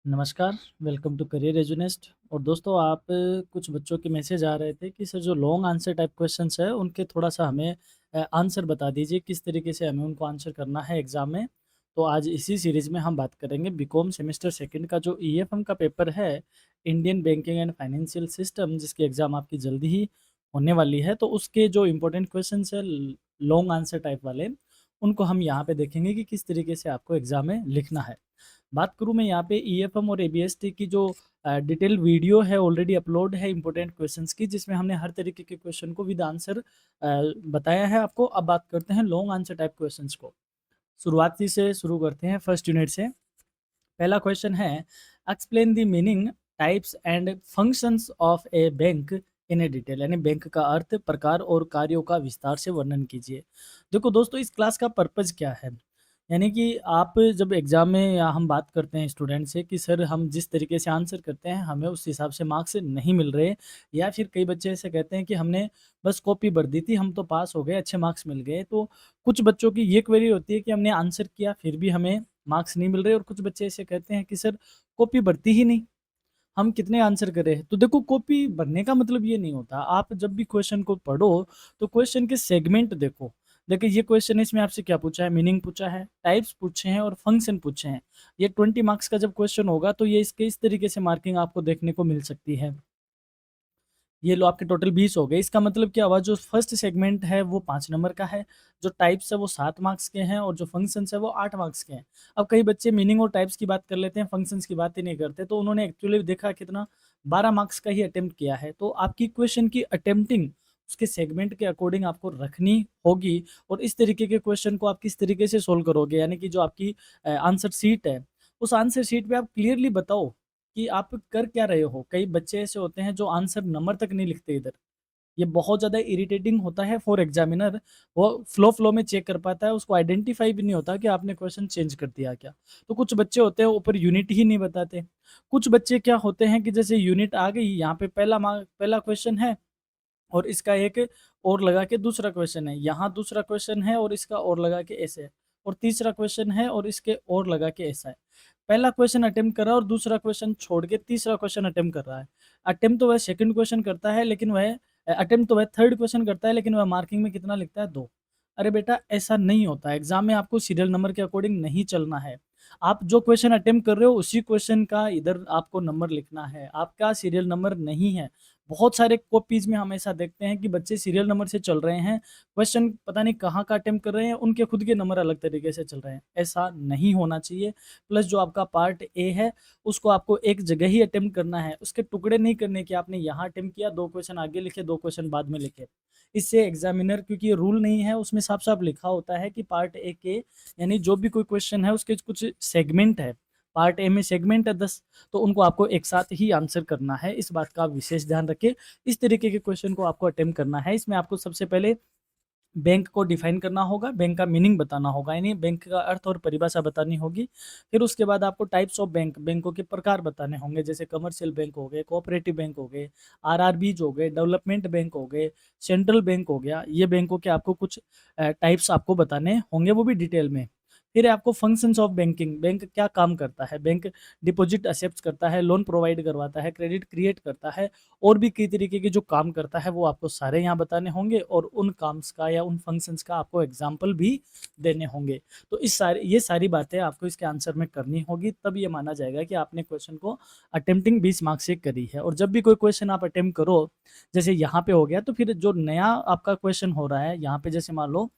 नमस्कार, welcome to career एजुनेस्ट। और दोस्तों कुछ बच्चों के मैसेज आ रहे थे कि सर जो लॉन्ग आंसर टाइप क्वेश्चंस है उनके थोड़ा-सा हमें आंसर बता दीजिए, किस तरीके से हमें उनको आंसर करना है एग्ज़ाम में। तो आज इसी सीरीज़ में हम बात करेंगे बीकॉम सेमेस्टर सेकंड का जो ईएफएम का पेपर है, Indian banking and financial system, जिसकी एग्ज़ाम आपकी जल्दी ही होने वाली है। तो उसके जो इम्पोर्टेंट क्वेश्चंस है लॉन्ग आंसर टाइप वाले, उनको हम यहाँ पे देखेंगे कि किस तरीके से आपको एग्ज़ाम में लिखना है। बात करूँ मैं यहाँ पे ईएफएम और एबीएसटी की जो डिटेल वीडियो है ऑलरेडी अपलोड है इम्पोर्टेंट क्वेश्चंस की, जिसमें हमने हर तरीके के क्वेश्चन को विद आंसर बताया है आपको। अब बात करते हैं लॉन्ग आंसर टाइप क्वेश्चंस को। शुरुआती से शुरू करते हैं फर्स्ट यूनिट से। पहला क्वेश्चन है, explain the meaning, types and functions of A bank in A detail, यानी बैंक का अर्थ, प्रकार और कार्यों का विस्तार से वर्णन कीजिए। देखो दोस्तों, इस क्लास का पर्पज़ क्या है? यानी कि आप जब एग्ज़ाम में या हम बात करते हैं स्टूडेंट से कि सर हम जिस तरीके से आंसर करते हैं हमें उस हिसाब से मार्क्स नहीं मिल रहे, या फिर कई बच्चे ऐसे कहते हैं कि हमने बस कॉपी भर दी थी, हम तो पास हो गए, अच्छे मार्क्स मिल गए। तो कुछ बच्चों की ये क्वेरी होती है कि हमने आंसर किया फिर भी हमें मार्क्स नहीं मिल रहे, और कुछ बच्चे ऐसे कहते हैं कि सर कॉपी भरती ही नहीं, हम कितने आंसर करें। तो देखो, कॉपी भरने का मतलब ये नहीं होता। आप जब भी क्वेश्चन को पढ़ो तो क्वेश्चन के सेगमेंट देखो। देखिए, ये क्वेश्चन है, इसमें आपसे क्या पूछा है? मीनिंग पूछा है, टाइप्स पूछे हैं और फंक्शन पूछे हैं। ये 20 मार्क्स का जब क्वेश्चन होगा तो ये इसके इस तरीके से मार्किंग आपको देखने को मिल सकती है। ये लो, आपके टोटल 20 हो गए। इसका मतलब क्या हुआ? जो फर्स्ट सेगमेंट है वो 5 नंबर का है, जो टाइप्स है वो 7 मार्क्स के हैं, और जो फंक्शंस है वो 8 मार्क्स के हैं। अब कई बच्चे मीनिंग और टाइप्स की बात कर लेते हैं, फंक्शंस की बात ही नहीं करते, तो उन्होंने एक्चुअली देखा कितना 12 मार्क्स का ही अटेम्प्ट किया है। तो आपकी क्वेश्चन की अटेम्प्टिंग उसके सेगमेंट के अकॉर्डिंग आपको रखनी होगी, और इस तरीके के क्वेश्चन को आप किस तरीके से सोल्व करोगे, यानी कि जो आपकी आंसर शीट है, उस आंसर शीट पे आप क्लियरली बताओ कि आप कर क्या रहे हो। कई बच्चे ऐसे होते हैं जो आंसर नंबर तक नहीं लिखते इधर। ये बहुत ज़्यादा इरिटेटिंग होता है फॉर एग्जामिनर। वो फ्लो में चेक कर पाता है, उसको आइडेंटिफाई भी नहीं होता कि आपने क्वेश्चन चेंज कर दिया क्या। तो कुछ बच्चे होते हैं ऊपर यूनिट ही नहीं बताते। कुछ बच्चे क्या होते हैं कि जैसे यूनिट आ गई, यहाँ पे पहला क्वेश्चन है और इसका एक और लगा के दूसरा क्वेश्चन है, यहाँ दूसरा क्वेश्चन है और इसका और लगा के ऐसे है, और तीसरा क्वेश्चन है और इसके और लगा के ऐसा है। पहला क्वेश्चन अटेम्प्ट कर रहा है और दूसरा क्वेश्चन छोड़ के तीसरा क्वेश्चन अटेम्प्ट कर रहा है। अटेम्प्ट तो वह सेकंड क्वेश्चन करता है, लेकिन वह अटेम्प्ट तो वह थर्ड क्वेश्चन करता है, लेकिन वह मार्किंग में कितना लिखता है? 2। अरे बेटा, ऐसा नहीं होता है। एग्ज़ाम में आपको सीरियल नंबर के अकॉर्डिंग नहीं चलना है। आप जो क्वेश्चन अटेम्प्ट कर रहे हो उसी क्वेश्चन का इधर आपको नंबर लिखना है, आपका सीरियल नंबर नहीं है। बहुत सारे कॉपीज़ में हम ऐसा देखते हैं कि बच्चे सीरियल नंबर से चल रहे हैं, क्वेश्चन पता नहीं कहाँ का अटेम्प्ट कर रहे हैं, उनके खुद के नंबर अलग तरीके से चल रहे हैं। ऐसा नहीं होना चाहिए। प्लस जो आपका पार्ट ए है, उसको आपको एक जगह ही अटेम्प्ट करना है, उसके टुकड़े नहीं करने कि आपने यहाँ अटेम्प्ट किया, 2 क्वेश्चन आगे लिखे, 2 क्वेश्चन बाद में लिखे। इससे एग्ज़ामिनर, क्योंकि ये रूल नहीं है, उसमें साफ-साफ लिखा होता है कि पार्ट ए के, यानी जो भी कोई क्वेश्चन है उसके कुछ सेगमेंट है। पार्ट ए में सेगमेंट है 10, तो उनको आपको एक साथ ही आंसर करना है। इस बात का आप विशेष ध्यान रखें। इस तरीके के क्वेश्चन को आपको अटेम्प्ट करना है। इसमें आपको सबसे पहले बैंक को डिफाइन करना होगा, बैंक का मीनिंग बताना होगा, यानी बैंक का अर्थ और परिभाषा बतानी होगी। फिर उसके बाद आपको टाइप्स ऑफ बैंक, बैंकों के प्रकार बताने होंगे, जैसे कमर्शियल बैंक हो गए, कोऑपरेटिव बैंक हो गए, आरआरबीज हो गए, डेवलपमेंट बैंक हो गए, सेंट्रल बैंक हो गया। ये बैंकों के आपको कुछ टाइप्स आपको बताने होंगे, वो भी डिटेल में। फिर आपको फंक्शंस ऑफ बैंकिंग, बैंक क्या काम करता है? बैंक डिपॉजिट एक्सेप्ट करता है, लोन प्रोवाइड करवाता है, क्रेडिट क्रिएट करता है, और भी कई तरीके के जो काम करता है वो आपको सारे यहाँ बताने होंगे, और उन काम्स का या उन फंक्शंस का आपको एग्जाम्पल भी देने होंगे। तो ये सारी बातें आपको इसके आंसर में करनी होगी, तब ये माना जाएगा कि आपने क्वेश्चन को अटेम्प्टिंग 20 मार्क्स से करी है। और जब भी कोई क्वेश्चन आप अटेम्प्ट करो, जैसे यहाँ पे हो गया, तो फिर जो नया आपका क्वेश्चन हो रहा है, यहाँ पे जैसे मान लो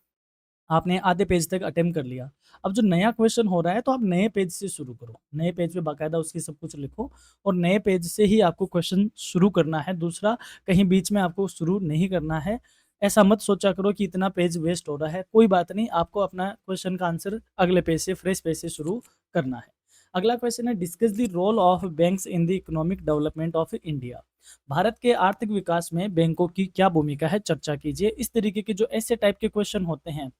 आपने आधे पेज तक अटेम्प्ट कर लिया। अब जो नया क्वेश्चन हो रहा है तो आप नए पेज से शुरू करो। नए पेज पे बाकायदा उसकी सब कुछ लिखो, और नए पेज से ही आपको क्वेश्चन शुरू करना है। दूसरा, कहीं बीच में आपको शुरू नहीं करना है। ऐसा मत सोचा करो कि इतना पेज वेस्ट हो रहा है। कोई बात नहीं, आपको अपना क्वेश्चन का आंसर अगले पेज से, फ्रेश पेज से शुरू करना है। अगला क्वेश्चन है, discuss the role of banks in the economic development of India. Bharat के आर्थिक विकास में बैंकों की क्या भूमिका है, चर्चा कीजिए। इस तरीके के जो ऐसे टाइप के क्वेश्चन होते हैं,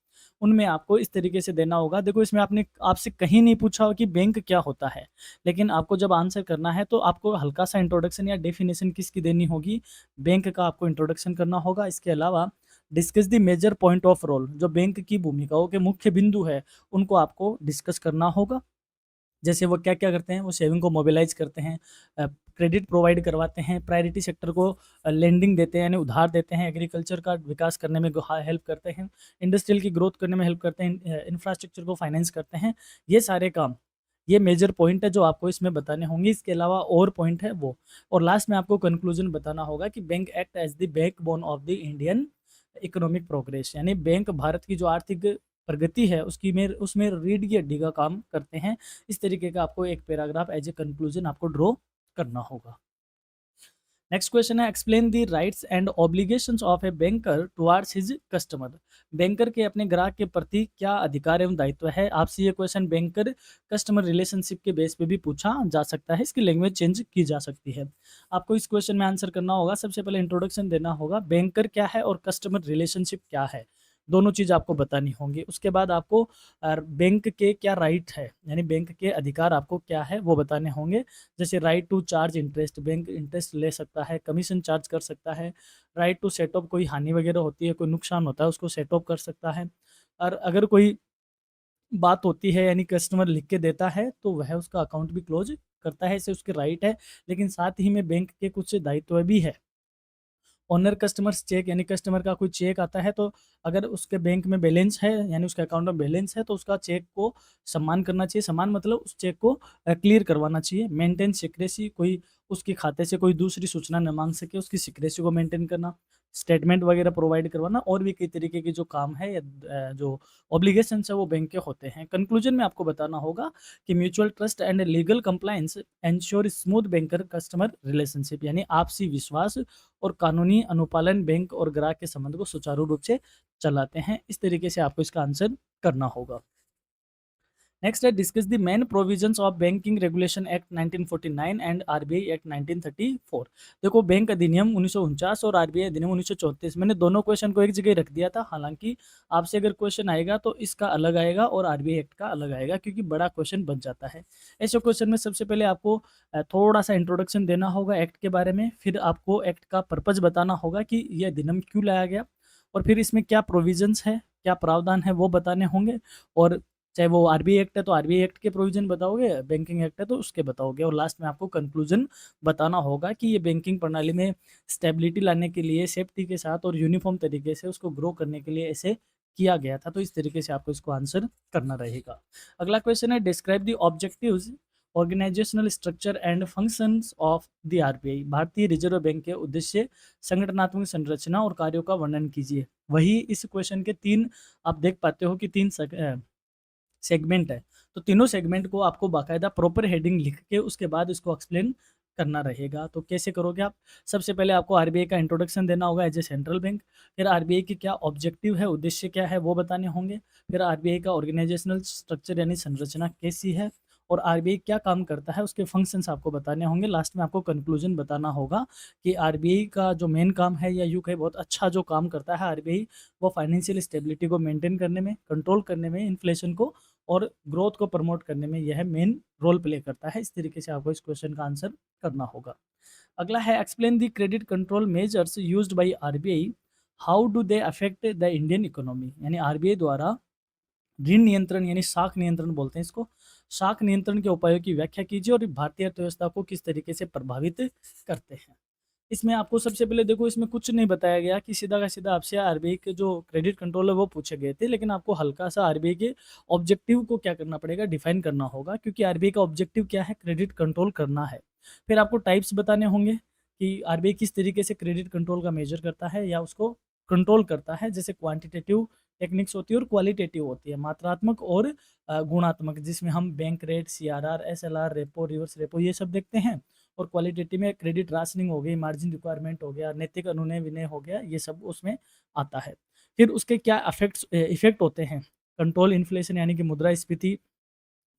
उनमें आपको इस तरीके से देना होगा। देखो, इसमें आपने आपसे कहीं नहीं पूछा हो कि बैंक क्या होता है, लेकिन आपको जब आंसर करना है तो आपको हल्का सा इंट्रोडक्शन या डेफिनेशन किसकी देनी होगी? बैंक का आपको इंट्रोडक्शन करना होगा। इसके अलावा discuss the major point of role, जो बैंक की भूमिकाओं के मुख्य बिंदु है, उनको आपको डिस्कस करना होगा। जैसे वो क्या-क्या करते हैं, वो सेविंग को मोबिलाइज़ करते हैं, क्रेडिट प्रोवाइड करवाते हैं, प्रायोरिटी सेक्टर को लेंडिंग देते हैं यानी उधार देते हैं, एग्रीकल्चर का विकास करने में हेल्प करते हैं, इंडस्ट्रियल की ग्रोथ करने में हेल्प करते हैं, इंफ्रास्ट्रक्चर को फाइनेंस करते हैं। ये सारे काम, ये मेजर पॉइंट है जो आपको इसमें बताने होंगे, इसके अलावा और पॉइंट है वो। और लास्ट में आपको कंक्लूजन बताना होगा कि bank act as the backbone of the Indian economic progress, यानी बैंक भारत की जो आर्थिक प्रगति है उसकी में उसमें रीढ़ की हड्डी का काम करते हैं। इस तरीके का आपको एक पैराग्राफ एज ए कंक्लूजन आपको ड्रॉ करना होगा। नेक्स्ट क्वेश्चन है, explain the rights and obligations of a banker towards his customer. Banker के अपने ग्राहक के प्रति क्या अधिकार एवं दायित्व है। आपसे ये क्वेश्चन बैंकर कस्टमर रिलेशनशिप के बेस पे भी पूछा जा सकता है, इसकी लैंग्वेज चेंज की जा सकती है। आपको इस क्वेश्चन में आंसर करना होगा, सबसे पहले इंट्रोडक्शन देना होगा, बैंकर क्या है और कस्टमर रिलेशनशिप क्या है, दोनों चीज़ आपको बतानी होंगी। उसके बाद आपको बैंक के क्या राइट है, यानी बैंक के अधिकार आपको क्या है वो बताने होंगे। जैसे right to charge interest, bank interest ले सकता है, कमीशन चार्ज कर सकता है, राइट टू सेट ऑफ, कोई हानि वगैरह होती है, कोई नुकसान होता है उसको सेट ऑफ कर सकता है। और अगर कोई बात होती है यानी कस्टमर लिख के देता है तो वह उसका अकाउंट भी क्लोज करता है, ऐसे उसके राइट है। लेकिन साथ ही में बैंक के कुछ दायित्व भी है। ओनर कस्टमर्स चेक, यानी कस्टमर का कोई चेक आता है तो अगर उसके बैंक में बैलेंस है यानी उसके अकाउंट में बैलेंस है तो उसका चेक को सम्मान करना चाहिए। सम्मान मतलब उस चेक को क्लियर करवाना चाहिए। मेंटेन सिक्रेसी, कोई उसके खाते से कोई दूसरी सूचना न मांग सके, उसकी सिक्रेसी को मेंटेन करना, स्टेटमेंट वगैरह प्रोवाइड करवाना, और भी कई तरीके के जो काम है या जो ऑब्लिगेशंस है वो बैंक के होते हैं। कंक्लूजन में आपको बताना होगा कि mutual trust and legal compliance ensure smooth banker customer relationship, यानी आपसी विश्वास और कानूनी अनुपालन बैंक और ग्राहक के संबंध को सुचारू रूप से चलाते हैं। इस तरीके से आपको इसका आंसर करना होगा। नेक्स्ट है, discuss the main provisions of banking regulation act 1949 and RBI act 1934। देखो, बैंक अधिनियम 1949 और आरबीआई अधिनियम 1934, मैंने दोनों क्वेश्चन को एक जगह रख दिया था। हालांकि आपसे अगर क्वेश्चन आएगा तो इसका अलग आएगा और आरबीआई एक्ट का अलग आएगा, क्योंकि बड़ा क्वेश्चन बन जाता है। ऐसे क्वेश्चन में सबसे पहले आपको थोड़ा सा इंट्रोडक्शन देना होगा एक्ट के बारे में, फिर आपको एक्ट का पर्पज बताना होगा कि यह अधिनियम क्यों लाया गया, और फिर इसमें क्या प्रोविजंस है, क्या प्रावधान है वो बताने होंगे। और चाहे वो आरबीआई एक्ट है तो आरबीआई एक्ट के प्रोविजन बताओगे, बैंकिंग एक्ट है तो उसके बताओगे, और लास्ट में आपको कंक्लूजन बताना होगा कि ये बैंकिंग प्रणाली में स्टेबिलिटी लाने के लिए सेफ्टी के साथ और यूनिफॉर्म तरीके से उसको ग्रो करने के लिए ऐसे किया गया था। तो इस तरीके से आपको इसको आंसर करना रहेगा। अगला क्वेश्चन है, describe the objectives, organisational structure and functions of the RBI. भारतीय रिजर्व बैंक के उद्देश्य, संगठनात्मक संरचना और कार्यों का वर्णन कीजिए। वही इस क्वेश्चन के तीन आप देख पाते हो कि तीन सेगमेंट है, तो तीनों सेगमेंट को आपको बाकायदा प्रॉपर हेडिंग लिख के उसके बाद इसको एक्सप्लेन करना रहेगा। तो कैसे करोगे आप, सबसे पहले आपको आरबीआई का इंट्रोडक्शन देना होगा एज ए सेंट्रल बैंक, फिर आरबीआई की क्या ऑब्जेक्टिव है, उद्देश्य क्या है वो बताने होंगे, फिर आरबीआई का ऑर्गेनाइजेशनल स्ट्रक्चर यानी संरचना कैसी है, और आरबीआई क्या काम करता है उसके फंक्शंस आपको बताने होंगे। लास्ट में आपको कंक्लूजन बताना होगा कि आरबीआई का जो मेन काम है, या यूँ कहे बहुत अच्छा जो काम करता है आरबीआई, वो फाइनेंशियल स्टेबिलिटी को मेंटेन करने में, कंट्रोल करने में, इन्फ्लेशन को और ग्रोथ को प्रमोट करने में यह मेन रोल प्ले करता है। इस तरीके से आपको इस क्वेश्चन का आंसर करना होगा। अगला है, explain the credit control measures used by RBI, how do they affect the Indian economy. यानी आरबीआई द्वारा ऋण नियंत्रण यानी शाख नियंत्रण बोलते हैं इसको, शाख नियंत्रण के उपायों की व्याख्या कीजिए और भारतीय अर्थव्यवस्था को किस तरीके से प्रभावित करते हैं। इसमें आपको सबसे पहले देखो, इसमें कुछ नहीं बताया गया कि सीधा का सीधा आपसे आरबीआई के जो क्रेडिट कंट्रोल है वो पूछे गए थे, लेकिन आपको हल्का सा आरबीआई के ऑब्जेक्टिव को क्या करना पड़ेगा, डिफाइन करना होगा, क्योंकि आरबीआई का ऑब्जेक्टिव क्या है, क्रेडिट कंट्रोल करना है। फिर आपको टाइप्स बताने होंगे कि आरबीआई किस तरीके से क्रेडिट कंट्रोल का मेजर करता है या उसको कंट्रोल करता है। जैसे क्वांटिटेटिव टेक्निक्स होती है और क्वालिटेटिव होती है, मात्रात्मक और गुणात्मक, जिसमें हम bank rate, CRR, SLR, repo, reverse repo ये सब देखते हैं। और क्वालिटेटिव में क्रेडिट राशनिंग हो गई, मार्जिन रिक्वायरमेंट हो गया, नैतिक अनुनय विनय हो गया, ये सब उसमें आता है। फिर उसके क्या इफेक्ट होते हैं, कंट्रोल इन्फ्लेशन यानी कि मुद्रास्फीति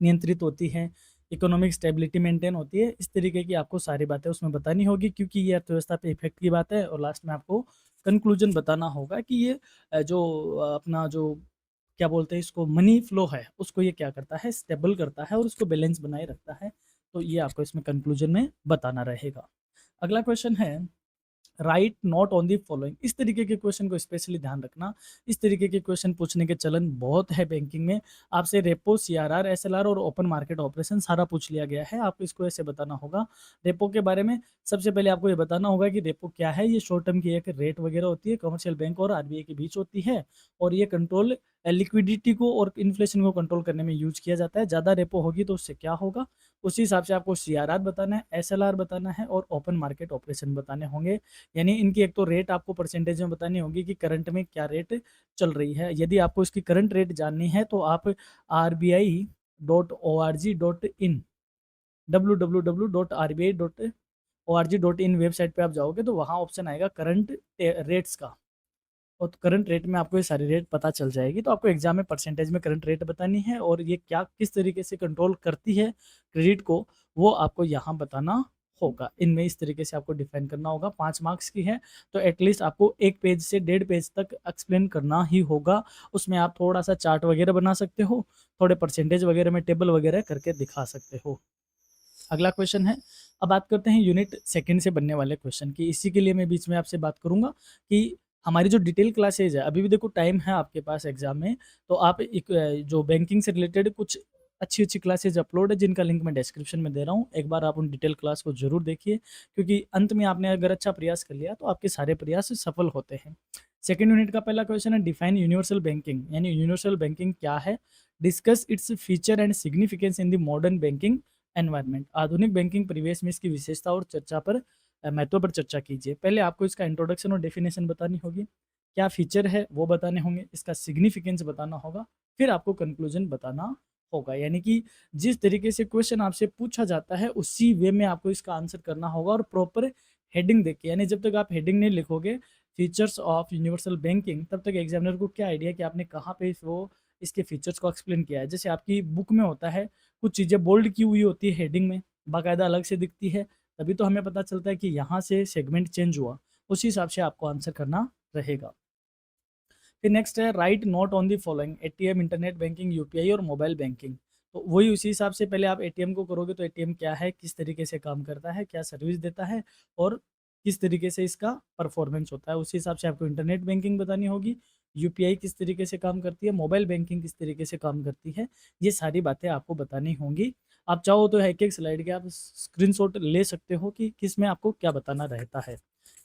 नियंत्रित होती है, इकोनॉमिक स्टेबिलिटी मेंटेन होती है। इस तरीके की आपको सारी बातें उसमें बतानी होगी, क्योंकि ये अर्थव्यवस्था पे इफेक्ट की बात है। और लास्ट में आपको कंक्लूजन बताना होगा कि ये अपना जो क्या बोलते हैं इसको, मनी फ्लो है, उसको ये क्या करता है, स्टेबल करता है और उसको बैलेंस बनाए रखता है। तो ये आपको इसमें कंक्लूजन में बताना रहेगा। अगला क्वेश्चन है, right not on the following, इस तरीके के क्वेश्चन को स्पेशली ध्यान रखना। इस तरीके के क्वेश्चन पूछने के चलन बहुत है बैंकिंग में। आपसे रेपो, सीआरआर, एसएलआर और ओपन मार्केट ऑपरेशन सारा पूछ लिया गया है, आपको इसको ऐसे बताना होगा। रेपो के बारे में सबसे पहले आपको ये बताना होगा कि रेपो क्या है। ये शॉर्ट टर्म की एक रेट वगैरह होती है, कमर्शियल बैंक और आरबीआई के बीच होती है, और ये कंट्रोल लिक्विडिटी को और इन्फ्लेशन को कंट्रोल करने में यूज किया जाता है। ज़्यादा रेपो होगी तो उससे क्या होगा, उसी हिसाब से आपको सीआरआर बताना है, एसएलआर बताना है और ओपन मार्केट ऑपरेशन बताने होंगे। यानी इनकी एक तो रेट आपको परसेंटेज में बतानी होगी कि करंट में क्या रेट चल रही है। यदि आपको इसकी करंट रेट जाननी है तो आप rbi.org.in www.rbi.org.in वेबसाइट पे आप जाओगे तो वहाँ ऑप्शन आएगा करंट रेट्स का, और करंट रेट में आपको ये सारी रेट पता चल जाएगी। तो आपको एग्जाम में परसेंटेज में करंट रेट बतानी है, और ये क्या किस तरीके से कंट्रोल करती है क्रेडिट को, वो आपको यहाँ बताना होगा। इनमें इस तरीके से आपको डिफाइन करना होगा। 5 मार्क्स की है तो एटलीस्ट आपको 1 पेज से 1.5 पेज तक एक्सप्लेन करना ही होगा। उसमें आप थोड़ा सा चार्ट वगैरह बना सकते हो, थोड़े परसेंटेज वगैरह में टेबल वगैरह करके दिखा सकते हो। अगला क्वेश्चन है, अब बात करते हैं यूनिट सेकंड से बनने वाले क्वेश्चन की। इसी के लिए मैं बीच में आपसे बात करूंगा कि हमारी जो डिटेल क्लासेज है, अभी भी देखो टाइम है आपके पास एग्जाम में, तो आप एक जो बैंकिंग से रिलेटेड कुछ अच्छी अच्छी क्लासेज अपलोड है जिनका लिंक मैं डिस्क्रिप्शन में दे रहा हूँ। एक बार आप उन डिटेल क्लास को जरूर देखिए, क्योंकि अंत में आपने अगर अच्छा प्रयास कर लिया तो आपके सारे प्रयास सफल होते हैं। सेकेंड यूनिट का पहला क्वेश्चन है, डिफाइन यूनिवर्सल बैंकिंग, यानी यूनिवर्सल बैंकिंग क्या है। Discuss its feature and significance in the modern banking environment, आधुनिक बैंकिंग परिवेश में इसकी विशेषता और चर्चा पर महत्व पर चर्चा कीजिए। पहले आपको इसका इंट्रोडक्शन और डेफिनेशन बतानी होगी, क्या फीचर है वो बताने होंगे, इसका सिग्निफिकेंस बताना होगा, फिर आपको कंक्लूजन बताना होगा। यानी कि जिस तरीके से क्वेश्चन आपसे पूछा जाता है उसी वे में आपको इसका आंसर करना होगा, और प्रॉपर हेडिंग देखिए। यानी जब तक आप हेडिंग नहीं लिखोगे फीचर्स ऑफ यूनिवर्सल बैंकिंग, तब तक एग्जामिनर को क्या आइडिया कि आपने कहाँ पे वो इसके फीचर्स को एक्सप्लेन किया है। जैसे आपकी बुक में होता है, कुछ चीज़ें बोल्ड की हुई होती है हेडिंग में, बाकायदा अलग से दिखती है, तभी तो हमें पता चलता है कि यहाँ से सेगमेंट चेंज हुआ। उसी हिसाब से आपको आंसर करना रहेगा। फिर नेक्स्ट है, right note on the following, ATM, internet banking, UPI और मोबाइल बैंकिंग। तो वही उसी हिसाब से पहले आप एटीएम को करोगे तो एटीएम क्या है, किस तरीके से काम करता है, क्या सर्विस देता है, और किस तरीके से इसका परफॉर्मेंस होता है। उसी हिसाब से आपको इंटरनेट बैंकिंग बतानी होगी, यूपीआई किस तरीके से काम करती है, मोबाइल बैंकिंग किस तरीके से काम करती है। ये सारी बातें आपको बतानी होंगी। आप चाहो तो एक एक स्लाइड के आप स्क्रीनशॉट ले सकते हो कि किस में आपको क्या बताना रहता है,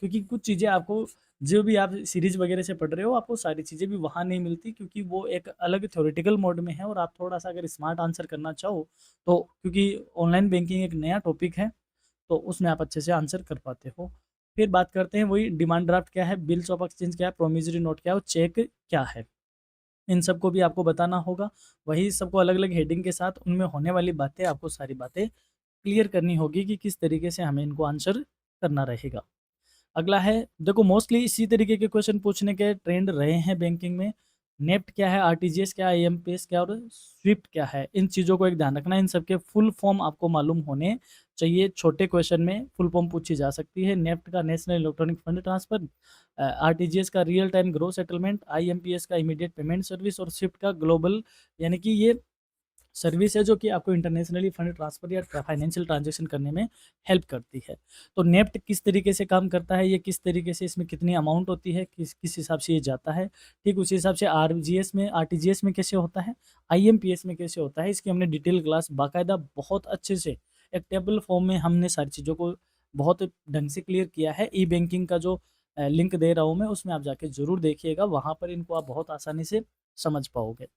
क्योंकि कुछ चीज़ें आपको जो भी आप सीरीज वगैरह से पढ़ रहे हो आपको सारी चीज़ें भी वहाँ नहीं मिलती, क्योंकि वो एक अलग थ्योरेटिकल मोड में है। और आप थोड़ा सा अगर स्मार्ट आंसर करना चाहो तो, क्योंकि ऑनलाइन बैंकिंग एक नया टॉपिक है, तो उसमें आप अच्छे से आंसर कर पाते हो। फिर बात करते हैं वही, डिमांड ड्राफ्ट क्या है, बिल्स ऑफ एक्सचेंज क्या है, प्रोमिसरी नोट क्या है और चेक क्या है। इन सबको भी आपको बताना होगा। वही सबको अलग अलग हेडिंग के साथ उनमें होने वाली बातें आपको सारी बातें क्लियर करनी होगी कि किस तरीके से हमें इनको आंसर करना रहेगा। अगला है, देखो मोस्टली इसी तरीके के क्वेश्चन पूछने के ट्रेंड रहे हैं बैंकिंग में। नेफ्ट क्या है, आरटीजीएस क्या है, आईएमपीएस क्या और स्विफ्ट क्या है, इन चीज़ों को एक ध्यान रखना। इन सबके फुल फॉर्म आपको मालूम होने चाहिए। छोटे क्वेश्चन में फुल फॉर्म पूछी जा सकती है। नेफ्ट का national electronic fund transfer, RTGS का real time gross settlement, IMPS का इमीडिएट पेमेंट सर्विस, और स्विफ्ट का ग्लोबल, यानी कि ये सर्विस है जो कि आपको इंटरनेशनली फंड ट्रांसफर या फाइनेंशियल ट्रांजैक्शन करने में हेल्प करती है। तो नेफ्ट किस तरीके से काम करता है, ये किस तरीके से इसमें कितनी अमाउंट होती है, किस किस हिसाब से ये जाता है, ठीक उसी हिसाब से आरजीएस में, आरटीजीएस में कैसे होता है, आईएमपीएस में कैसे होता है, इसकी हमने डिटेल क्लास बाकायदा बहुत अच्छे से एक टेबल फॉर्म में हमने सारी चीज़ों को बहुत ढंग से क्लियर किया है। ई बैंकिंग का जो लिंक दे रहा हूँ मैं, उसमें आप जाके ज़रूर देखिएगा, वहाँ पर इनको आप बहुत आसानी से समझ पाओगे।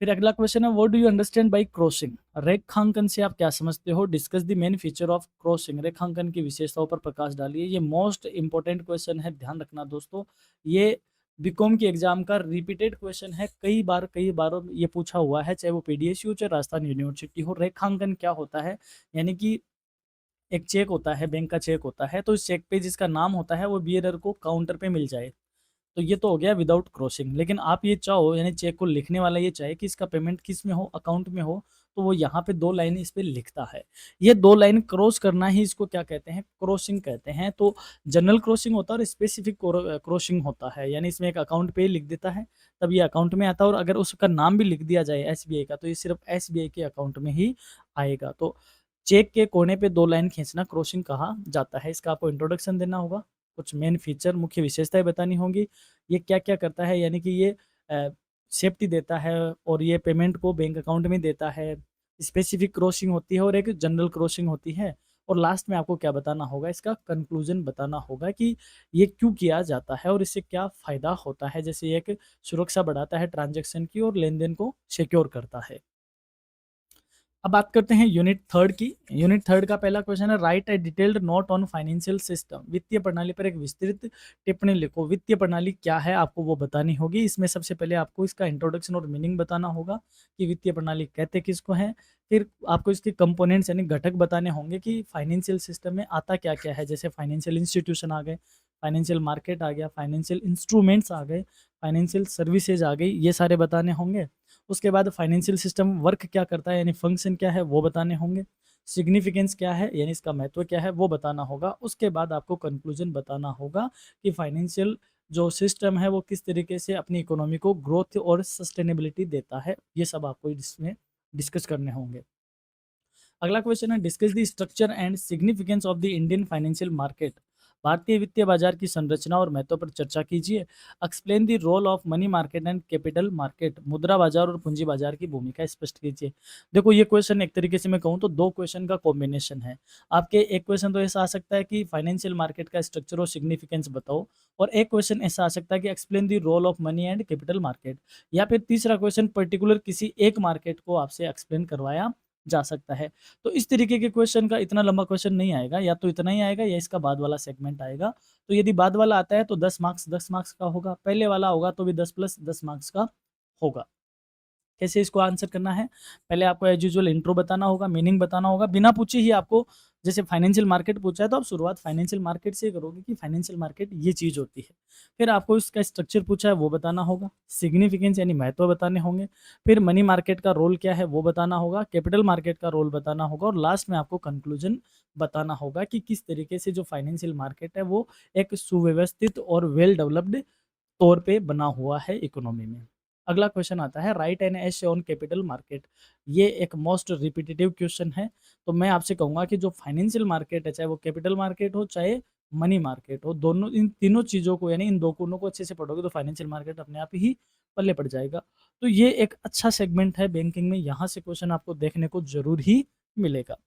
फिर अगला क्वेश्चन है, what do you understand by crossing, रेखांकन से आप क्या समझते हो। Discuss the main feature of crossing, रेखांकन की विशेषताओं पर प्रकाश डालिए। ये मोस्ट इंपॉर्टेंट क्वेश्चन है, ध्यान रखना दोस्तों। ये बीकॉम की एग्जाम का रिपीटेड क्वेश्चन है, कई बार ये पूछा हुआ है, चाहे वो पीडीएसयू चाहे राजस्थान यूनिवर्सिटी हो। रेखांकन क्या होता है, यानी कि एक चेक होता है, बैंक का चेक होता है, तो इस चेक पे जिसका नाम होता है वो बियरर को काउंटर पे मिल जाए, तो ये तो हो गया विदाउट क्रॉसिंग। लेकिन आप ये चाहो, यानी चेक को लिखने वाला ये चाहे कि इसका पेमेंट किस में हो, अकाउंट में हो, तो वो यहाँ पे 2 लाइन इस पे लिखता है। ये 2 लाइन क्रॉस करना ही इसको क्या कहते हैं, क्रॉसिंग कहते हैं। तो जनरल क्रॉसिंग होता है और स्पेसिफिक क्रॉसिंग होता है। यानी इसमें एक अकाउंट पे लिख देता है तब ये अकाउंट में आता है, और अगर उसका नाम भी लिख दिया जाए एसबीआई का, तो ये सिर्फ एसबीआई के अकाउंट में ही आएगा। तो चेक के कोने पे 2 लाइन खींचना क्रॉसिंग कहा जाता है। इसका आपको इंट्रोडक्शन देना होगा, कुछ मेन फीचर मुख्य विशेषताएँ बतानी होंगी। ये क्या-क्या करता है, यानी कि ये अ, सेफ्टी देता है और ये पेमेंट को बैंक अकाउंट में देता है। स्पेसिफिक क्रॉसिंग होती है और एक जनरल क्रॉसिंग होती है। और लास्ट में आपको क्या बताना होगा, इसका कंक्लूजन बताना होगा कि ये क्यों किया जाता है और इससे क्या फ़ायदा होता है। जैसे ये एक सुरक्षा बढ़ाता है ट्रांज़ैक्शन की और लेन-देन को सिक्योर करता है। अब बात करते हैं यूनिट 3 की। यूनिट 3 का पहला क्वेश्चन है, right a detailed note on financial system. वित्तीय प्रणाली पर एक विस्तृत टिप्पणी लिखो। वित्तीय प्रणाली क्या है आपको वो बतानी होगी। इसमें सबसे पहले आपको इसका इंट्रोडक्शन और मीनिंग बताना होगा कि वित्तीय प्रणाली कहते किसको हैं। फिर आपको इसके कंपोनेंट्स यानी घटक बताने होंगे कि फाइनेंशियल सिस्टम में आता क्या-क्या है। जैसे फाइनेंशियल इंस्टीट्यूशन आ गए, फाइनेंशियल मार्केट आ गया, फाइनेंशियल इंस्ट्रूमेंट्स आ गए, फाइनेंशियल सर्विसेज आ गई, ये सारे बताने होंगे। उसके बाद फाइनेंशियल सिस्टम वर्क क्या करता है यानी फंक्शन क्या है वो बताने होंगे। सिग्निफिकेंस क्या है यानी इसका महत्व क्या है वो बताना होगा। उसके बाद आपको कंक्लूजन बताना होगा कि फाइनेंशियल जो सिस्टम है वो किस तरीके से अपनी इकोनॉमी को ग्रोथ और सस्टेनेबिलिटी देता है। ये सब आपको इसमें डिस्कस करने होंगे। अगला क्वेश्चन है, discuss the structure and significance of the Indian financial market. भारतीय वित्तीय बाजार की संरचना और महत्व पर चर्चा कीजिए। Explain the role of money market and capital market. मुद्रा बाजार और पूंजी बाजार की भूमिका स्पष्ट कीजिए। देखो ये क्वेश्चन एक तरीके से मैं कहूँ तो दो क्वेश्चन का कॉम्बिनेशन है। आपके एक क्वेश्चन तो ऐसा आ सकता है कि फाइनेंशियल मार्केट का स्ट्रक्चर और सिग्निफिकेंस बताओ, और एक क्वेश्चन ऐसा आ सकता है कि explain the role of money and capital market, या फिर तीसरा क्वेश्चन पर्टिकुलर किसी एक मार्केट को आपसे एक्सप्लेन करवाया जा सकता है। तो इस तरीके के क्वेश्चन का इतना लंबा क्वेश्चन नहीं आएगा, या तो इतना ही आएगा या इसका बाद वाला सेगमेंट आएगा। तो यदि बाद वाला आता है तो 10 मार्क्स का होगा, पहले वाला होगा तो भी 10 प्लस 10 मार्क्स का होगा। कैसे इसको आंसर करना है, पहले आपको एज यूजुअल इंट्रो बताना होगा, मीनिंग बताना होगा, बिना पूछे ही आपको। जैसे फाइनेंशियल मार्केट पूछा है तो आप शुरुआत फाइनेंशियल मार्केट से करोगे कि फाइनेंशियल मार्केट ये चीज़ होती है। फिर आपको इसका स्ट्रक्चर पूछा है वो बताना होगा, सिग्निफिकेंस यानी महत्व बताने होंगे, फिर मनी मार्केट का रोल क्या है वो बताना होगा, कैपिटल मार्केट का रोल बताना होगा, और लास्ट में आपको कंक्लूजन बताना होगा कि किस तरीके से जो फाइनेंशियल मार्केट है वो एक सुव्यवस्थित और वेल डेवलप्ड तौर पे बना हुआ है इकोनॉमी में। अगला क्वेश्चन आता है, right an essay on capital market. ये एक मोस्ट रिपीटेटिव क्वेश्चन है। तो मैं आपसे कहूँगा कि जो फाइनेंशियल मार्केट है, चाहे वो कैपिटल मार्केट हो चाहे मनी मार्केट हो, दोनों इन तीनों चीज़ों को यानी इन दोनों को अच्छे से पढ़ोगे तो फाइनेंशियल मार्केट अपने आप ही पल्ले पड़ जाएगा। तो ये एक अच्छा सेगमेंट है बैंकिंग में, यहाँ से क्वेश्चन आपको देखने को ज़रूर ही मिलेगा।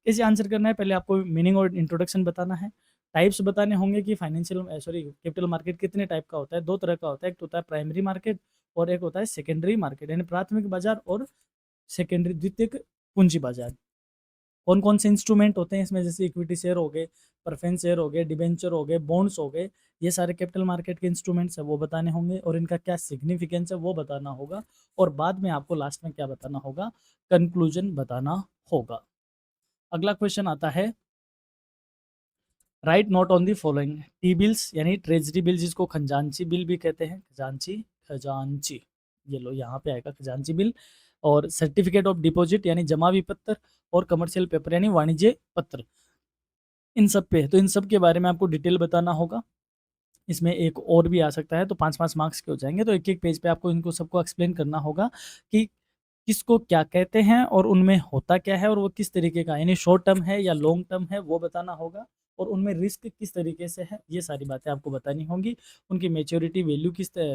कैसे आंसर करना है, पहले आपको मीनिंग और इंट्रोडक्शन बताना है। टाइप्स बताने होंगे कि कैपिटल मार्केट कितने टाइप का होता है, 2 तरह का होता है। एक तो होता है प्राइमरी मार्केट और एक होता है सेकेंडरी मार्केट, यानी प्राथमिक बाजार और सेकेंडरी द्वितीयक पूंजी बाजार। कौन-कौन से इंस्ट्रूमेंट होते हैं इसमें, जैसे इक्विटी शेयर हो गए, प्रेफरेंस शेयर हो गए, डिबेंचर हो गए, बॉन्ड्स हो गए, ये सारे कैपिटल मार्केट के इंस्ट्रूमेंट्स हैं वो बताने होंगे, और इनका क्या सिग्निफिकेंस है वो बताना होगा, और बाद में आपको लास्ट में क्या बताना होगा, कंक्लूजन बताना होगा। अगला क्वेश्चन आता है, right note on the following. T bills यानी ट्रेजरी बिल, जिसको खजांची बिल भी कहते हैं, खजांची खजांची, ये लो यहाँ पे आएगा खजांची बिल, और सर्टिफिकेट ऑफ डिपॉजिट यानी जमा विपत्र, और कमर्शियल पेपर यानी वाणिज्य पत्र, इन सब पे। तो इन सब के बारे में आपको डिटेल बताना होगा। इसमें एक और भी आ सकता है तो 5-5 मार्क्स के हो जाएंगे। तो एक-एक पेज पे आपको इनको सबको एक्सप्लेन करना होगा कि किसको क्या कहते हैं और उनमें होता क्या है और वो किस तरीके का, यानी शॉर्ट टर्म है या लॉन्ग टर्म है वो बताना होगा, और उनमें रिस्क किस तरीके से है ये सारी बातें आपको बतानी होंगी। उनकी मैच्योरिटी वैल्यू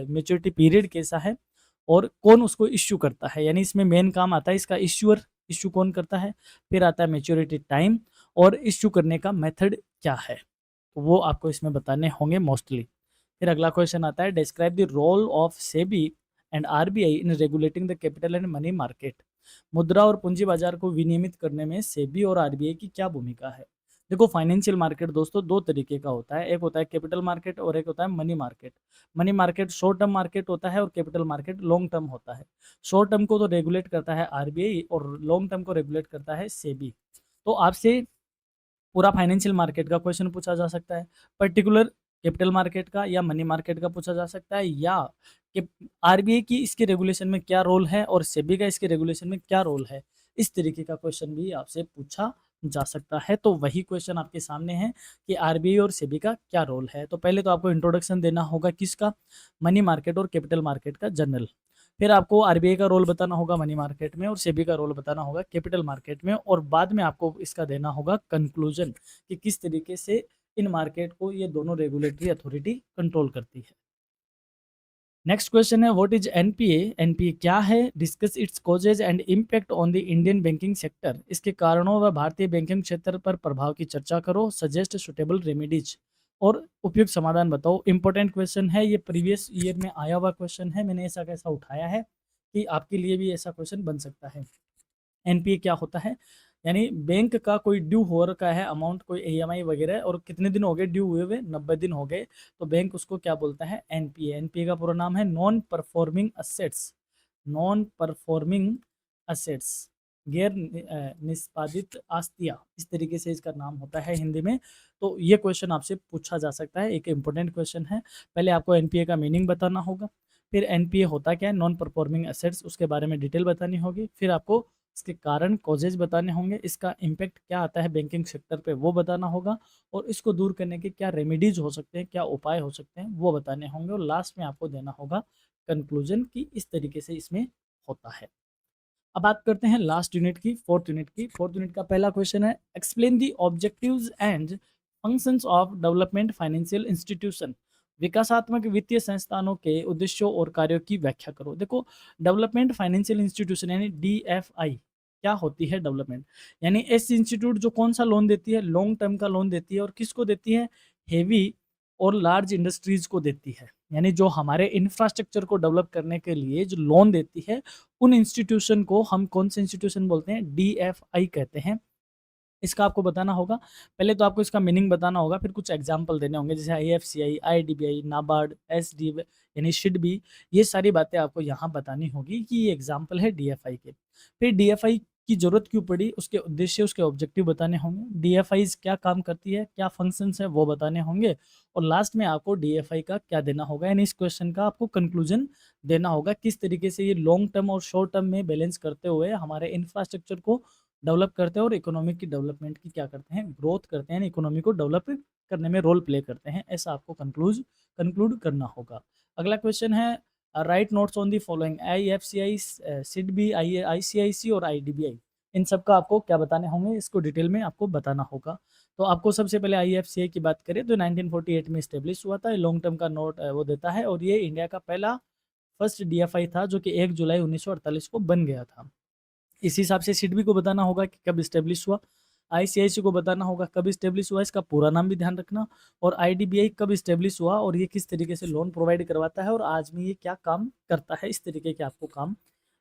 मैच्योरिटी पीरियड कैसा है, और कौन उसको इश्यू करता है, यानी इसमें मेन काम आता है इसका इश्यूअर, इश्यू कौन करता है, फिर आता है मैच्योरिटी टाइम, और इश्यू करने का मेथड क्या है, तो वो आपको इसमें बताने होंगे मोस्टली। फिर अगला क्वेश्चन आता है, describe the role of SEBI and RBI in regulating the capital and money market. मुद्रा और पूंजी बाजार को विनियमित करने में सेबी और आरबीआई की क्या भूमिका है। देखो फाइनेंशियल मार्केट दोस्तों दो तरीके का होता है, एक होता है कैपिटल मार्केट और एक होता है money market. Money market short term market होता है और कैपिटल मार्केट लॉन्ग टर्म होता है। शॉर्ट टर्म को तो रेगुलेट करता है आरबीआई और लॉन्ग टर्म को रेगुलेट करता है सेबी। तो आपसे पूरा फाइनेंशियल मार्केट का क्वेश्चन पूछा जा सकता है, पर्टिकुलर कैपिटल मार्केट का या मनी मार्केट का पूछा जा सकता है, या कि आरबीआई की इसके रेगुलेशन में क्या रोल है और सेबी का इसके रेगुलेशन में क्या रोल है। इस तरीके का क्वेश्चन भी आपसे पूछा जा सकता है। तो वही क्वेश्चन आपके सामने है कि आरबीआई और सेबी का क्या रोल है। तो पहले तो आपको इंट्रोडक्शन देना होगा किसका, मनी मार्केट और कैपिटल मार्केट का जनरल। फिर आपको आरबीआई का रोल बताना होगा मनी मार्केट में और सेबी का रोल बताना होगा कैपिटल मार्केट में, और बाद में आपको इसका देना होगा कंक्लूजन कि किस तरीके से इन मार्केट को ये दोनों रेगुलेटरी अथॉरिटी कंट्रोल करती है। नेक्स्ट क्वेश्चन है व्हाट इज एनपीए। एनपीए क्या है? Discuss its causes and impact on the Indian banking sector. इसके कारणों व भारतीय बैंकिंग क्षेत्र पर प्रभाव की चर्चा करो। सजेस्ट सुटेबल रेमेडीज और उपयुक्त समाधान बताओ। इंपॉर्टेंट क्वेश्चन है, ये प्रीवियस ईयर में आया हुआ क्वेश्चन है, मैंने ऐसा कैसा उठाया है कि आपके लिए भी ऐसा क्वेश्चन बन सकता है। एनपीए क्या होता है? यानी बैंक का कोई ड्यू हो रखा है अमाउंट, कोई ईएमआई वगैरह, और कितने दिन हो गए ड्यू हुए हुए? 90 दिन हो गए, तो बैंक उसको क्या बोलता है? एनपीए। एनपीए का पूरा नाम है non performing assets. Non performing assets, गैर निष्पादित आस्तियां, इस तरीके से इसका नाम होता है हिंदी में। तो ये क्वेश्चन आपसे पूछा जा सकता है, एक इंपॉर्टेंट क्वेश्चन है। पहले आपको एनपीए का मीनिंग बताना होगा, फिर एनपीए होता क्या है, नॉन परफॉर्मिंग असेट्स, उसके बारे में डिटेल बतानी होगी, फिर आपको इसके कारण कॉजेज बताने होंगे, इसका इम्पैक्ट क्या आता है बैंकिंग सेक्टर पे वो बताना होगा, और इसको दूर करने के क्या रेमेडीज हो सकते हैं, क्या उपाय हो सकते हैं वो बताने होंगे, और लास्ट में आपको देना होगा कंक्लूजन कि इस तरीके से इसमें होता है। अब बात करते हैं लास्ट यूनिट की, फोर्थ यूनिट की। फोर्थ यूनिट का पहला क्वेश्चन है explain the objectives and functions of development financial institution. विकासात्मक वित्तीय संस्थानों के उद्देश्यों और कार्यों की व्याख्या करो। देखो, डेवलपमेंट फाइनेंशियल इंस्टीट्यूशन यानी डीएफआई क्या होती है? डेवलपमेंट यानी ऐसी इंस्टीट्यूट जो कौन सा लोन देती है? लॉन्ग टर्म का लोन देती है, और किसको देती है? हेवी और लार्ज इंडस्ट्रीज को देती है। यानी जो हमारे इंफ्रास्ट्रक्चर को डेवलप करने के लिए जो लोन देती है, उन इंस्टीट्यूशन को हम कौन से इंस्टीट्यूशन बोलते हैं? डीएफआई कहते हैं। इसका आपको बताना होगा। पहले तो आपको इसका मीनिंग बताना होगा, फिर कुछ एग्जांपल देने होंगे, जैसे आईएफसीआई, आईडीबीआई, नाबार्ड, एसडी यानी शिडबी। ये सारी बातें आपको यहाँ बतानी होगी कि ये एग्जांपल है डीएफआई के। फिर डीएफआई की जरूरत क्यों पड़ी, उसके उद्देश्य, उसके ऑब्जेक्टिव बताने होंगे। डीएफआई क्या काम करती है, क्या फंक्शंस है वो बताने होंगे, और लास्ट में आपको डीएफआई का क्या देना होगा, यानी इस क्वेश्चन का आपको कंक्लूजन देना होगा, किस तरीके से ये लॉन्ग टर्म और शॉर्ट टर्म में बैलेंस करते हुए हमारे इंफ्रास्ट्रक्चर को डेवलप करते हैं और इकोनॉमी की डेवलपमेंट की क्या करते हैं? ग्रोथ करते हैं, इकोनॉमी को डेवलप करने में रोल प्ले करते हैं। ऐसा आपको कंक्लूड करना होगा। अगला क्वेश्चन है write notes on the following. IFCI, SIDBI, ICIC और आईडीबीआई, इन सब का आपको क्या बताने होंगे, इसको डिटेल में आपको बताना होगा। तो आपको सबसे पहले आईएफसीआई की बात करें तो 1948 में स्टेब्लिश हुआ था। लॉन्ग टर्म का नोट वो देता है, और ये इंडिया का पहला फर्स्ट डीएफआई था जो कि 1 जुलाई 1948 को बन गया था। इस हिसाब से सिडबी को बताना होगा कि कब स्टेब्लिश हुआ, आईसीआईसी को बताना होगा कब स्टेब्लिश हुआ, इसका पूरा नाम भी ध्यान रखना, और आईडीबीआई कब स्टेब्लिश हुआ और ये किस तरीके से लोन प्रोवाइड करवाता है और आज में ये क्या काम करता है। इस तरीके के आपको काम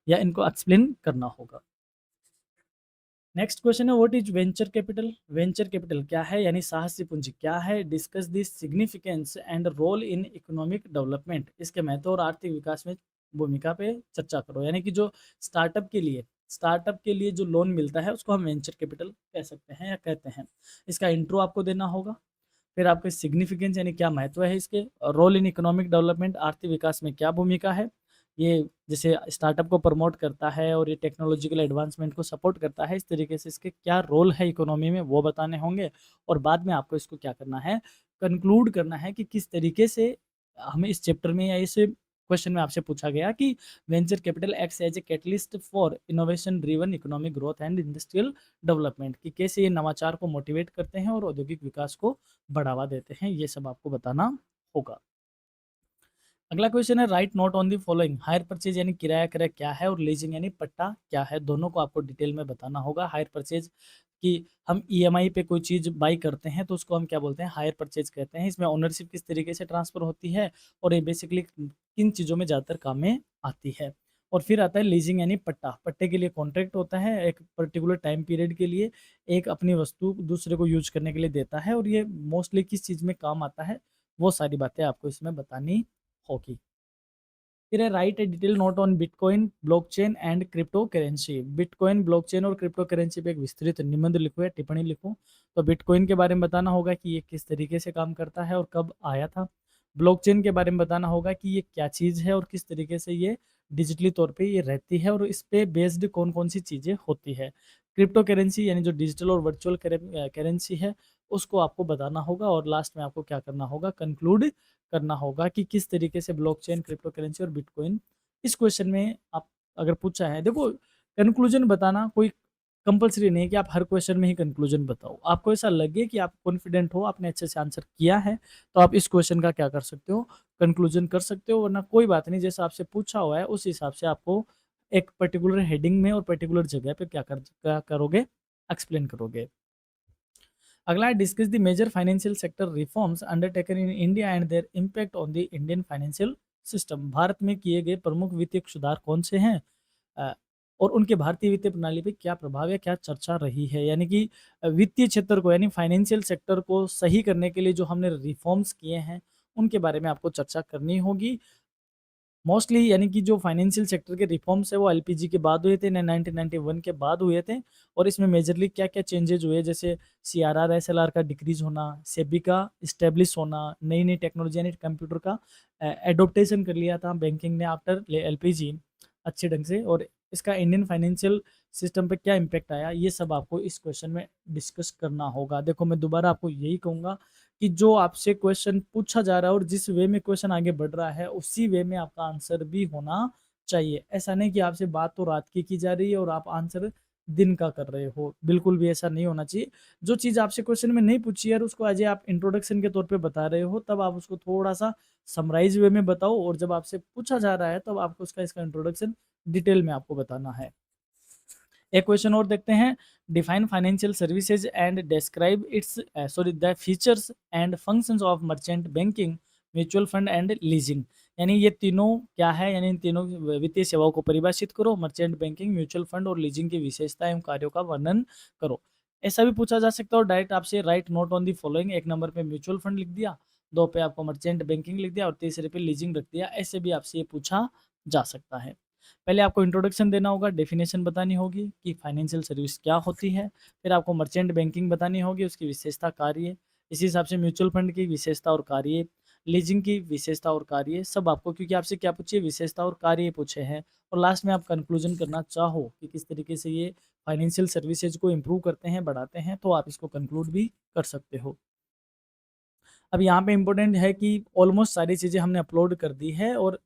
या इनको एक्सप्लेन करना होगा। नेक्स्ट क्वेश्चन है what is venture capital. Venture capital क्या है, यानी साहसी पूंजी क्या है। Discuss the significance and role in economic development. इसके महत्व और आर्थिक विकास में भूमिका पे चर्चा करो। यानी कि जो स्टार्टअप के लिए जो लोन मिलता है उसको हम वेंचर कैपिटल कह सकते हैं या कहते हैं। इसका इंट्रो आपको देना होगा, फिर आपके सिग्निफिकेंस यानी क्या महत्व है इसके, रोल इन इकोनॉमिक डेवलपमेंट, आर्थिक विकास में क्या भूमिका है, ये जैसे स्टार्टअप को प्रमोट करता है और ये टेक्नोलॉजिकल एडवांसमेंट को सपोर्ट करता है, इस तरीके से इसके क्या रोल है इकोनॉमी में वो बताने होंगे, और बाद में आपको इसको क्या करना है, कंक्लूड करना है कि किस तरीके से हमें इस चैप्टर में या इस क्वेश्चन में आपसे पूछा गया कि venture capital acts as a catalyst for innovation driven economic growth and industrial development, कि कैसे ये नवाचार को मोटिवेट करते हैं और औद्योगिक विकास को बढ़ावा देते हैं, ये सब आपको बताना होगा। अगला क्वेश्चन है right note on the following. Hire purchase यानी किराया क्रय क्या है, और लीजिंग यानी पट्टा क्या है, दोनों को आपको डिटेल में बताना होगा। हायर परचेज कि हम ईएमआई पे कोई चीज़ बाई करते हैं तो उसको हम क्या बोलते हैं? हायर परचेज कहते हैं। इसमें ओनरशिप किस तरीके से ट्रांसफर होती है, और ये बेसिकली किन चीज़ों में ज़्यादातर काम में आती है। और फिर आता है लीजिंग यानी पट्टा। पट्टे के लिए कॉन्ट्रैक्ट होता है, एक पर्टिकुलर टाइम पीरियड के लिए एक अपनी वस्तु दूसरे को यूज करने के लिए देता है, और ये मोस्टली किस चीज़ में काम आता है वो सारी बातें आपको इसमें बतानी होगी। फिर है right A detail note on bitcoin, blockchain and crypto currency. Bitcoin, blockchain और क्रिप्टो करेंसी पे एक विस्तृत निबंध लिखो या टिप्पणी लिखो। तो बिटकॉइन के बारे में बताना होगा कि ये किस तरीके से काम करता है और कब आया था। ब्लॉकचेन के बारे में बताना होगा कि ये क्या चीज़ है और किस तरीके से ये डिजिटली तौर पे ये रहती है और इस पे बेस्ड कौन कौन सी चीज़ें होती है। क्रिप्टो करेंसी यानी जो डिजिटल और वर्चुअल करेंसी है उसको आपको बताना होगा, और लास्ट में आपको क्या करना होगा, कंक्लूड करना होगा कि किस तरीके से ब्लॉकचेन, क्रिप्टो करेंसी और बिटकॉइन इस क्वेश्चन में आप अगर पूछा है, देखो कंक्लूजन बताना कोई कंपल्सरी नहीं है कि आप हर क्वेश्चन में ही कंक्लूजन बताओ। आपको ऐसा लगे कि आप कॉन्फिडेंट हो, आपने अच्छे से आंसर किया है, तो आप इस क्वेश्चन का क्या कर सकते हो, कंक्लूजन कर सकते हो, वरना कोई बात नहीं, जैसा आपसे पूछा हुआ है उस हिसाब से आपको एक पर्टिकुलर हेडिंग में और पर्टिकुलर जगह पे क्या करोगे, एक्सप्लेन करोगे। अगला है, discuss the major financial sector reforms undertaken in India and their impact on the Indian financial system. Bharat में किए गए प्रमुख वित्तीय सुधार कौन से हैं, अ, और उनके भारतीय वित्तीय प्रणाली पे क्या प्रभाव या क्या चर्चा रही है। यानी कि वित्तीय क्षेत्र को, यानी फाइनेंशियल सेक्टर को सही करने के लिए जो हमने रिफॉर्म्स किए हैं, उनके बारे में आपको चर्चा करनी होगी। मोस्टली यानी कि जो फाइनेंशियल सेक्टर के रिफॉर्म्स है वो एलपीजी के बाद हुए थे, 1991 के बाद हुए थे, और इसमें मेजरली क्या-क्या चेंजेज हुए, जैसे सीआरआर, एसएलआर का डिक्रीज़ होना, सेबी का इस्टेब्लिश होना, नई-नई टेक्नोलॉजी यानी कंप्यूटर का एडॉप्टेशन कर लिया था बैंकिंग ने आफ्टर एलपीजी अच्छे ढंग से, और इसका इंडियन फाइनेंशियल सिस्टम पे क्या इम्पैक्ट आया, ये सब आपको इस क्वेश्चन में डिस्कस करना होगा। देखो मैं दोबारा आपको यही कहूँगा कि जो आपसे क्वेश्चन पूछा जा रहा है और जिस वे में क्वेश्चन आगे बढ़ रहा है, उसी वे में आपका आंसर भी होना चाहिए। ऐसा नहीं कि आपसे बात तो रात की जा रही है और आप आंसर दिन का कर रहे हो, बिल्कुल भी ऐसा नहीं होना चाहिए। जो चीज़ आपसे क्वेश्चन में नहीं पूछी है और उसको एज़ ए आप इंट्रोडक्शन के तौर पे बता रहे हो, तब आप उसको थोड़ा-सा समराइज़ वे में बताओ, और जब आपसे पूछा जा रहा है, तब आपको इसका इंट्रोडक्शन डिटेल में आपको बताना है। एक क्वेश्चन और देखते हैं, define financial services and describe its sorry the features and functions of merchant banking, mutual fund and leasing. यानी ये तीनों क्या है, यानी इन तीनों वित्तीय सेवाओं को परिभाषित करो, मर्चेंट बैंकिंग, म्यूचुअल फंड और लीजिंग की विशेषता एवं कार्यों का वर्णन करो। ऐसा भी पूछा जा सकता है, और डायरेक्ट आपसे right note on the following, एक नंबर पे म्यूचुअल फंड लिख दिया, दो पे आपको मर्चेंट बैंकिंग लिख दिया, और तीसरे पे लीजिंग रख दिया। ऐसे भी आपसे ये पूछा जा सकता है। पहले आपको इंट्रोडक्शन देना होगा, डेफिनेशन बतानी होगी कि फाइनेंशियल सर्विस क्या होती है, फिर आपको मर्चेंट बैंकिंग बतानी होगी, उसकी विशेषता, कार्य, इसी हिसाब से म्यूचुअल फंड की विशेषता और कार्य, लीजिंग की विशेषता और कार्य, सब आपको, क्योंकि आपसे क्या पूछिए, विशेषता और कार्य पूछे हैं, और लास्ट में आप कंक्लूजन करना चाहो कि किस तरीके से ये फाइनेंशियल सर्विसेज को इम्प्रूव करते हैं, बढ़ाते हैं, तो आप इसको कंक्लूड भी कर सकते हो। अब यहाँ पे इम्पोर्टेंट है कि ऑलमोस्ट सारी चीज़ें हमने अपलोड कर दी है, और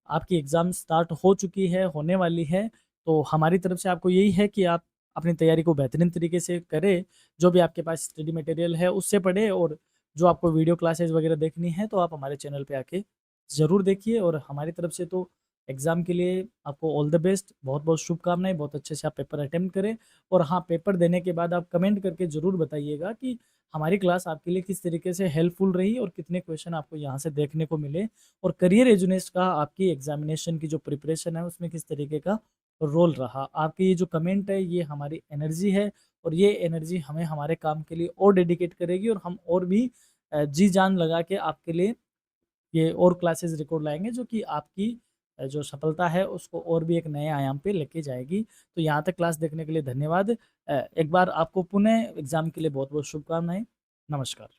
आपकी एग्ज़ाम स्टार्ट हो चुकी है, होने वाली है। तो हमारी तरफ से आपको यही है कि आप अपनी तैयारी को बेहतरीन तरीके से करें। जो भी आपके पास स्टडी मटेरियल है उससे पढ़ें, और जो आपको वीडियो क्लासेस वगैरह देखनी है तो आप हमारे चैनल पे आके ज़रूर देखिए। और हमारी तरफ से तो एग्ज़ाम के लिए आपको ऑल द बेस्ट, बहुत-बहुत शुभकामनाएँ, बहुत अच्छे से आप पेपर अटेम्प्ट करें। और हाँ, पेपर देने के बाद आप कमेंट करके ज़रूर बताइएगा कि हमारी क्लास आपके लिए किस तरीके से हेल्पफुल रही, और कितने क्वेश्चन आपको यहाँ से देखने को मिले, और करियर एजुनेस्ट का आपकी एग्जामिनेशन की जो प्रिपरेशन है उसमें किस तरीके का रोल रहा। आपके ये जो कमेंट है ये हमारी एनर्जी है, और ये एनर्जी हमें हमारे काम के लिए और डेडिकेट करेगी, और हम और भी जी जान लगा के आपके लिए ये और क्लासेस रिकॉर्ड लाएंगे, जो कि आपकी जो सफलता है उसको और भी एक नए आयाम पे लेके जाएगी। तो यहाँ तक क्लास देखने के लिए धन्यवाद। एक बार आपको पुनः एग्जाम के लिए बहुत बहुत शुभकामनाएं। नमस्कार।